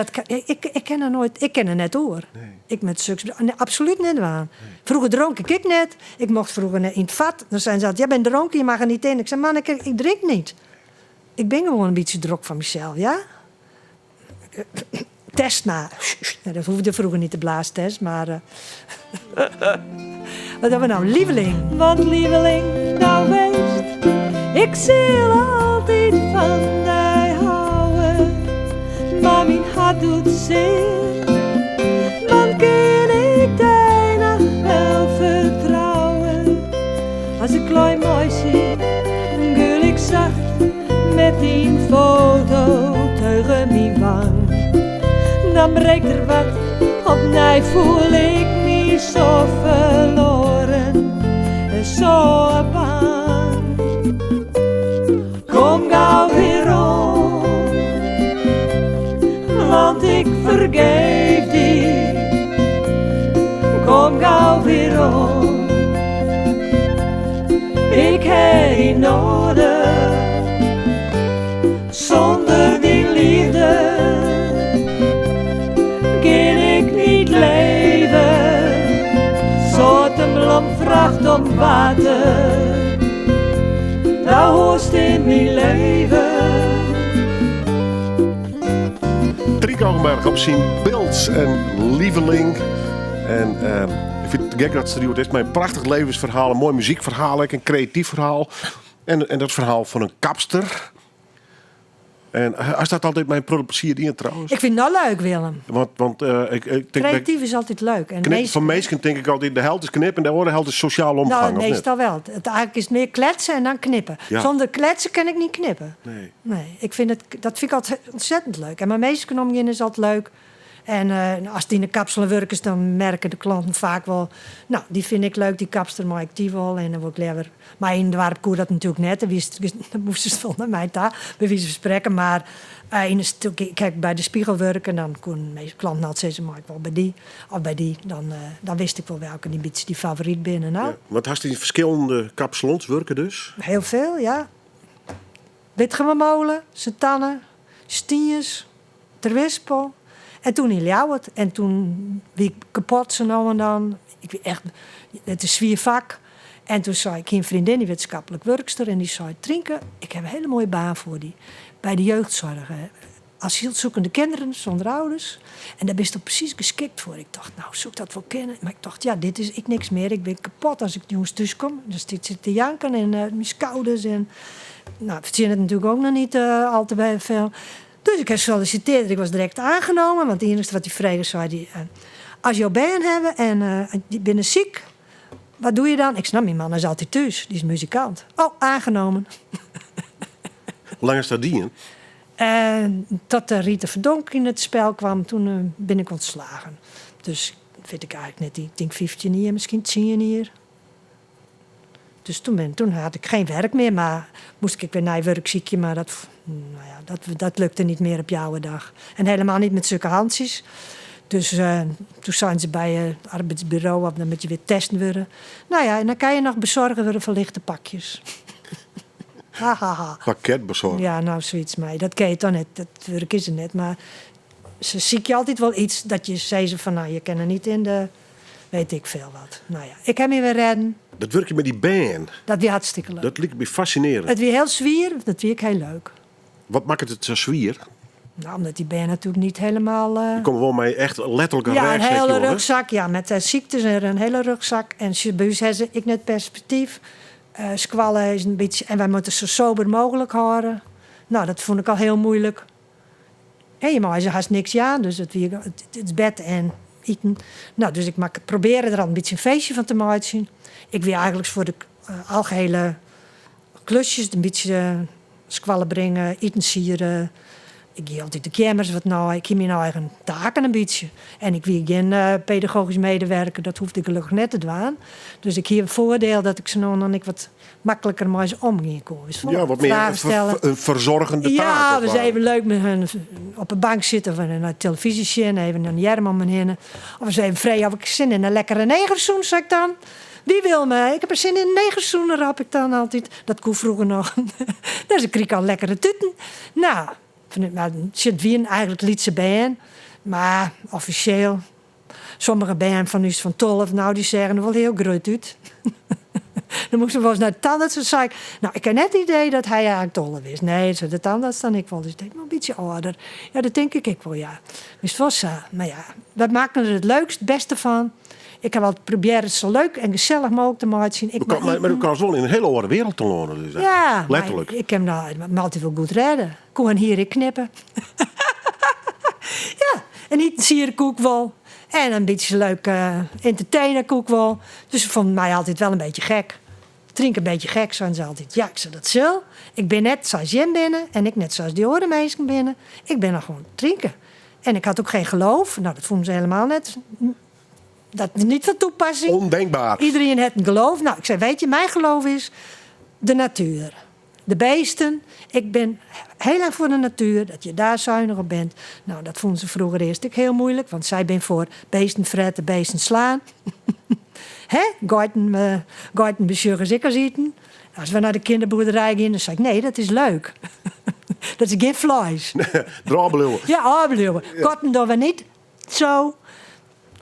ik ken er nooit. Ik ken er net door. Nee. Ik met suks. Nee, absoluut niet waar. Vroeger dronk ik net. Ik mocht vroeger in het vat. Dan zijn ze altijd, jij bent dronken, je mag er niet in. Ik zei, man, ik drink niet. Ik ben gewoon een beetje druk van mezelf, ja? Test maar. Nee, dat hoefde vroeger niet te blaastest, maar... Wat hebben we nou? Lieveling. Want lieveling, nou weest, ik zal altijd van mij houden. Maar mijn hart doet zeer, dan kan ik die nog wel vertrouwen. Als ik klein mooi zie, gul ik zacht met die foto tegen mijn wang. Dan breekt er wat, opnieuw voel ik me zo verloren en zo bang. Kom gauw weer om, want ik vergeef die. Kom gauw weer om, ik heb die nodig. Zonder die liefde kan ik niet leven. Zoals een blom vraagt om water, dat hoort in mijn leven. Triek Ogenberg op zijn beeld en lieveling. En ik vind het gek dat het is. Mijn prachtig levensverhaal, een mooi muziekverhaal, een creatief verhaal. En dat verhaal van een kapster. En hij staat altijd mijn plezier in trouwens. Ik vind het nou leuk, Willem. Want ik denk Creatief is altijd leuk. En van meesten denk ik altijd, de held is knippen en de andere held is sociaal omgang. nou, of niet? meestal wel. Het eigenlijk is meer kletsen en dan knippen. Ja. Zonder kletsen kan ik niet knippen. Nee. Nee, dat vind ik altijd ontzettend leuk. En mijn meesten omgaan is altijd leuk. En als die in de kapselen werken, dan merken de klanten vaak wel... Nou, die vind ik leuk, die kapster maak ik die wel. En dan word ik liever... Maar in de dorp kon dat natuurlijk net. Dan moesten ze wel naar mij daar, bij wie ze spreken. Maar kijk, bij de spiegel werken, dan kon de meeste klanten altijd zeggen... Maar ik wel bij die of bij die. Dan wist ik wel welke die favoriet binnen. Nou, Ja. Want had die verschillende kapsalons werken dus? heel veel, ja. Witgemolen, Sint-Anne, Stiers, Terwispel... En toen in Ljouwert. En toen wie ik kapot zo nou en dan. Ik weet echt, het is zwier vak. En toen zei ik, een vriendin, die wetenschappelijk werkster. En die zei, Trinke, ik heb een hele mooie baan voor die. Bij de jeugdzorg. Asielzoekende kinderen zonder ouders. En daar ben je toch precies geschikt voor. Ik dacht, nou, zoek dat wel kennen. Maar ik dacht, ja, dit is ik niks meer. Ik ben kapot als ik jongens thuis kom. Dus dit zit te janken en mijn schouders. En, nou, ik zie het natuurlijk ook nog niet al te veel. Dus ik heb gesolliciteerd. Ik was direct aangenomen. Want het enige wat die vrede zei... als je been hebben en je bent ziek... Wat doe je dan? Ik snap, mijn man is altijd thuis. Die is muzikant. Oh, aangenomen. Hoe lang is dat die in? En tot Rita Verdonk in het spel kwam, toen ben ik ontslagen. Dus weet ik eigenlijk net, ik denk 15 jaar, misschien 10 jaar. Dus toen had ik geen werk meer, maar moest ik weer naar werkziekje. Maar dat lukte niet meer op jouw dag. En helemaal niet met zulke handjes. Dus toen zijn ze bij het arbeidsbureau, of dan moet je weer testen worden. Nou ja, en dan kan je nog bezorgen worden voor lichte pakjes. Hahaha. Pakketbezorgd. Ja, nou zoiets, maar dat ken je toch net. Dat werk is er net, maar ze zie je altijd wel iets dat je zei ze van, nou, je kan er niet in de, weet ik veel wat. Nou ja, ik heb me weer redden. Dat werk je met die band. Dat weer hartstikke leuk. Dat lijkt me fascinerend. Het weer heel zwier, dat vind ik heel leuk. Wat maakt het zo zwier? Nou, omdat die band natuurlijk niet helemaal... Je komt wel mee echt letterlijk een ja, een rugzak, hele jongen. rugzak. Ja, met ziektes en een hele rugzak. En bij ons hebben ze ik net perspectief. Squallen is een beetje... En wij moeten zo sober mogelijk houden. Nou, dat vond ik al heel moeilijk. En je mag ze haast niks aan. Dus het is bed en eten. Nou, dus ik probeer er al een beetje een feestje van te maken. Ik wil eigenlijk voor de algehele klusjes een beetje squallen brengen, eten sieren. Ik geef altijd de kamers wat nou. Ik heb mijn eigen taken een beetje. En ik wil geen pedagogisch medewerker. Dat hoefde ik gelukkig net te doen. Dus ik heb het voordeel dat ik ze nou nog wat makkelijker met ze omgaan kon. Dus Ja, wat meer een verzorgende taak. Ja, we zijn even leuk met hun op een bank zitten. Of naar de televisie zien. Even een jerm om me heen. Of we zijn even vrij. Heb ik zin in een lekkere negerzoen, zeg ik dan. Wie wil me? Ik heb er zin in een negerzoen, heb ik dan altijd. Dat koe vroeger nog. Dus ik kreeg al lekkere tuten. Nou... Zit wie eigenlijk liedse band, maar officieel. Sommige band van ons van 12, nou die zeggen er wel heel groot uit. Dan moesten we wel eens naar de tandarts. Toen zei ik, nou ik heb net het idee dat hij eigenlijk 12 is. Nee, zo de tandarts dan ik wel. Dus ik denk, maar een beetje ouder. Ja, dat denk ik wel, ja. Dus het was maar ja, we maken er het leukst, het beste van. Ik heb altijd proberen het zo leuk en gezellig mogelijk te maken. Maar u kan wel in een hele andere wereld te wonen. Dus, ja, letterlijk. Ik heb me altijd wel goed redden. Ik kon hier ik knippen. Ja, en niet sieren koek wel. En een beetje leuk entertainen koek wel. Dus ze vonden mij altijd wel een beetje gek. Drink een beetje gek, zijn ze altijd. Ja, ik zei dat zo. Ik ben net zoals Jen binnen en ik net zoals die andere meisjes binnen. Ik ben nog gewoon drinken. En ik had ook geen geloof. Nou, dat vonden ze helemaal net... Dat is niet van toepassing. Ondenkbaar. Iedereen heeft een geloof. Nou, ik zei, weet je, mijn geloof is de natuur. De beesten. Ik ben heel erg voor de natuur. Dat je daar zuinig op bent. Nou, dat vonden ze vroeger eerst ook heel moeilijk. Want zij ben voor beesten fretten, beesten slaan. Hè? Goiten besjuggen zeker eten. Als we naar de kinderboerderij gingen, dan zei ik, nee, dat is leuk. Dat is geen vlees. Drabeluwen. Ja, drabeluwen. Kotten doen we niet zo.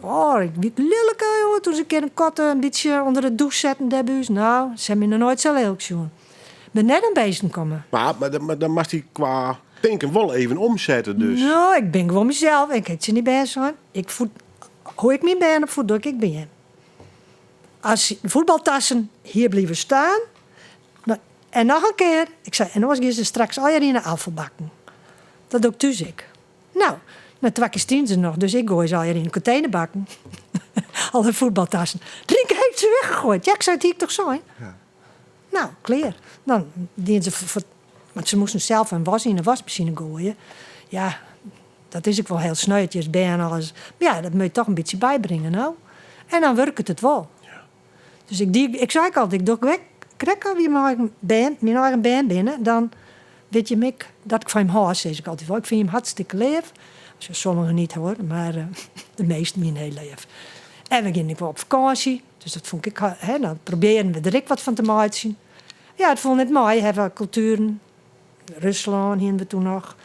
Oh, ik werd lelijk, jongen. Toen ze een keer een kot een beetje onder de douche zetten, daar bij ons. Nou, ze hebben me nog nooit zo lelijk gezien. Ik ben net een beesten komen. Maar dan mag hij qua denken wel even omzetten, dus. Nou, ik ben gewoon mezelf. Ik heet ze niet bij zo. Hoe ik niet ben op voet, doe ik ben. Als voetbaltassen hier blijven staan. Nou, en nog een keer. Ik zei, en dan was ik straks al in de afval bakken. Dat doe ik thuis ik. Nou. Nou, twakjes tien ze nog, dus ik gooi ze al in een containerbakken. Al de voetbaltassen. Drinken heeft ze weggegooid. Ja, ik zei het hier toch zo, hè? Ja. Nou, klaar. Dan dienen ze... Want ze moesten zelf een was in de wasmachine gooien. Ja, dat is ook wel heel snuitjes, en alles. Maar ja, dat moet je toch een beetje bijbrengen, nou. En dan werkt het wel. Ja. Dus ik zei altijd, ik doe weg. Krijg ik weer mijn eigen band binnen, dan weet je, Mick, dat ik van hem hou, zeg ik altijd wel. Ik vind hem hartstikke lief. Sommigen niet hoor, maar de meesten mijn heel leven. En we gingen wel op vakantie, dus dat vond ik, dan proberen we er ook wat van te maken. Ja, het vond het mooi, hebben culturen. Rusland hier we toen nog,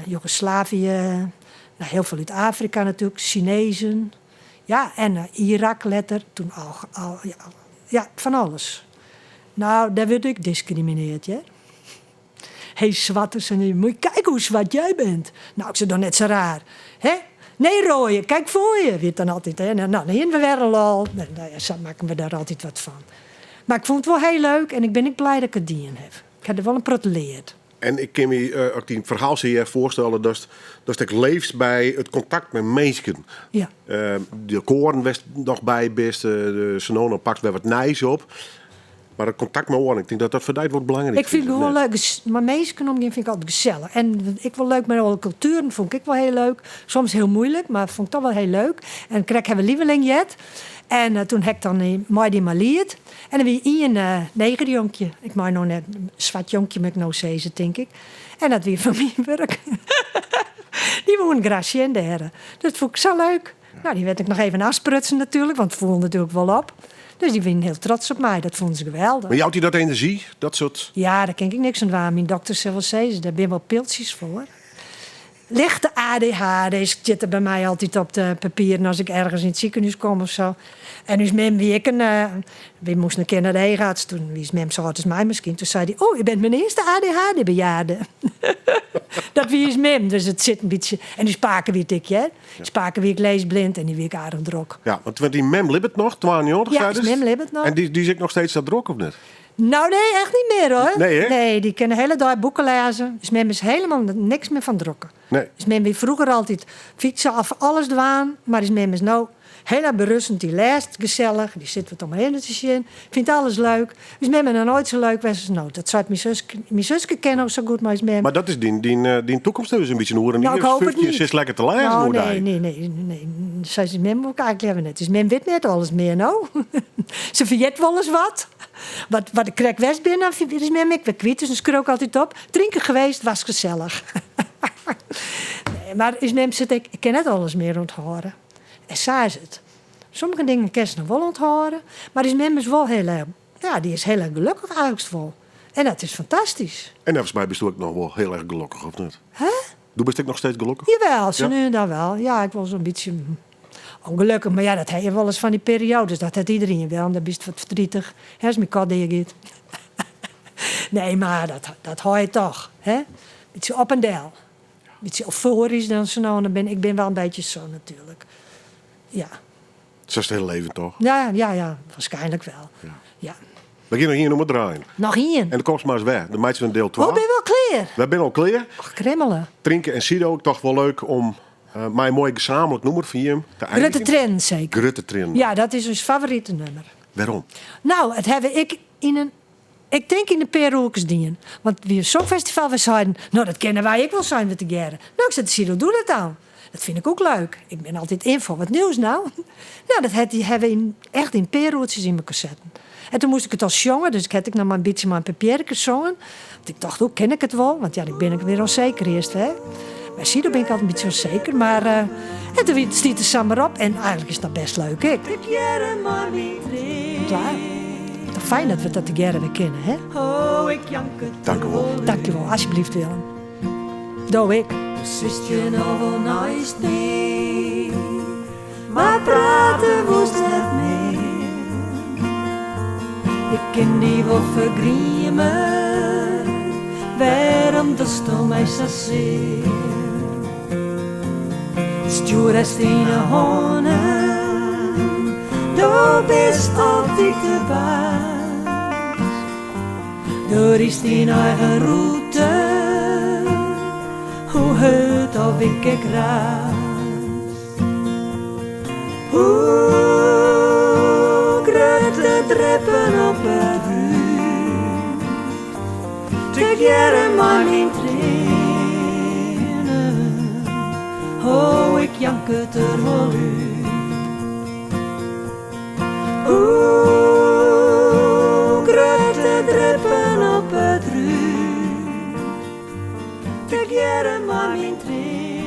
Joegoslavië, nou, heel veel uit Afrika natuurlijk, Chinezen. Ja, en Irak letter, toen al van alles. Nou, daar werd ik gediscrimineerd, ja. Hey, zwarte, moet je kijken hoe zwart jij bent. Nou, ik zei dan net zo raar. Hè? Nee, rooie, kijk voor je. Weet dan altijd, hè? Nou, hier we werden al. Nou ja, zo maken we daar altijd wat van. Maar ik vond het wel heel leuk en ik ben blij dat ik het dien heb. Ik heb er wel een proteleerd. En ik kan me ook die verhaal zie voorstellen dat ik leefst bij het contact met mensen. Ja. De koren was nog bij best, de Sonono pakt weer wat nijs op. Maar het contact met oren, ik denk dat dat voor jou wordt belangrijk. Ik vind het gewoon Nee. leuk. Maar mensen omgaan vind ik altijd gezellig. En ik wil leuk met alle culturen, vond ik wel heel leuk. Soms heel moeilijk, maar vond ik toch wel heel leuk. En kreeg hebben we lieveling jet. En toen heb ik dan mij die maar leerd. En dan wie een negerjonkje. Ik maak nog net een zwart jonkje met no zezen, denk ik. En dat weer van mijn werk. Die woont Gracie en der. Dat vond ik zo leuk. Nou, die werd ik nog even afsprutsen natuurlijk, want het voelde natuurlijk wel op. Dus die waren heel trots op mij. Dat vonden ze geweldig. Maar jouwt hij dat energie? Dat soort... Ja, daar ken ik niks aan waar. Mijn dokter zelf zei, daar ben wel piltjes voor. Lichte ADHD zit er bij mij altijd op de papieren als ik ergens in het ziekenhuis kom of zo. En dus mem wie ik we moesten een keer naar de heegaarts. Toen wie is mem zo oud als mij misschien. Toen zei hij, oh, je bent mijn eerste ADHD-bejaarde. Dat wie is mem, dus het zit een beetje... En die spaken wie ik, hè. Spaken wie ik leesblind en die wie ik aardig drok. Ja, want die mem libbet nog, 92 Ja, zei dus. mem libbet nog. En die zit nog steeds dat drok of niet? Nou, nee, echt niet meer hoor. Nee, hè? Nee, die kunnen de hele dag boeken lezen. Dus mem is helemaal niks meer van drukken. Nee. Dus mem wie vroeger altijd fietsen af alles dwaan. Maar is mem is nou heel erg berustend. Die leest gezellig. Die zit wat omheen te zien. Vindt alles leuk. Dus mem is nog nooit zo leuk. Was nou, dat zou mijn zusje kennen ook zo goed, maar is mem. Maar dat is die toekomst dus een beetje een hoeren. Nou, ik hoop het niet. Ze is lekker te lezen. Nou, hoe nee. Zij is mem ook eigenlijk hebben net. Dus mem weet net alles meer nou. Ze vergeet wel eens wat. Wat ik krijg west binnen, is mem ik weer kwijt. Dus dan skrook ik altijd op. Drinken geweest, was gezellig. Nee, maar is mem zit ik ken net alles meer onthouden. En zo is het. Sommige dingen kan ze nog wel onthouden. Maar is mem is wel heel erg... Ja, die is heel erg gelukkig eigenlijk. En dat is fantastisch. En volgens mij ben je ook nog wel heel erg gelukkig, of niet? Hè? Doe best ik nog steeds gelukkig? Jawel, zo Ja? nu en dan wel. Ja, ik was een beetje ongelukkig. Maar ja, dat heb je wel eens van die periodes. Dat heeft iedereen wel. En dan ben je wat verdrietig. Hè, als mijn kat gaat. Nee, maar dat hoor je toch. Hè? Beetje op en deel. Beetje euforisch dan zo nou. En ik ben wel een beetje zo natuurlijk. Ja. Zo is het hele leven toch? Ja, waarschijnlijk wel. Ja. We gaan nog hier nog maar draaien. Nog één. En de komst maar eens weg. De meidjes van deel 12. Oh, ben je wel klaar? We zijn al klaar. Och, krimmelen. Trinken en Sido ook toch wel leuk om mijn mooi gezamenlijk nummer van hem te eindigen. Grutte Trend zeker. Grutte Trend. Ja, dat is ons favoriete nummer. Waarom? Nou, het hebben ik in een... Ik denk in de Peerhoekensdien. Want wie een songfestival we zeiden... Nou, dat kennen wij ook wel zijn met de jaren. Nou, ik zei, Sido, doe dat dan. Dat vind ik ook leuk. Ik ben altijd in voor wat nieuws nou. Nou, dat hebben we echt in Peerhoekjes in mijn cassetten. En toen moest ik het als jongen, dus ik had nog maar een beetje mijn papiertje zongen. Want ik dacht, hoe ken ik het wel? Want ja, ik ben weer onzeker eerst, hè. Bij Sido ben ik altijd een beetje onzeker, maar... en toen stiet de samen op en eigenlijk is dat best leuk, hè. Klaar. Toch fijn dat we dat together weer kennen, hè? Oh, ik jank het. Dank u wel. Dankjewel, alsjeblieft Willem. Doe ik. Wist je nog wel naast me, maar praten moest het meer. Ik ken die wel vergriemen, waarom dat stom mij zo zeer. Stuur rest in de honen, du bist altijd de baas. Door is die eigen route. Hoe het of ik raas. Hoe grote dreppen op het vuur. Te jaren maar mijn trainen. Oh, ik jank het er wel uit. Hoe grote dreppen op het vuur. Te jaren maar mijn trainen.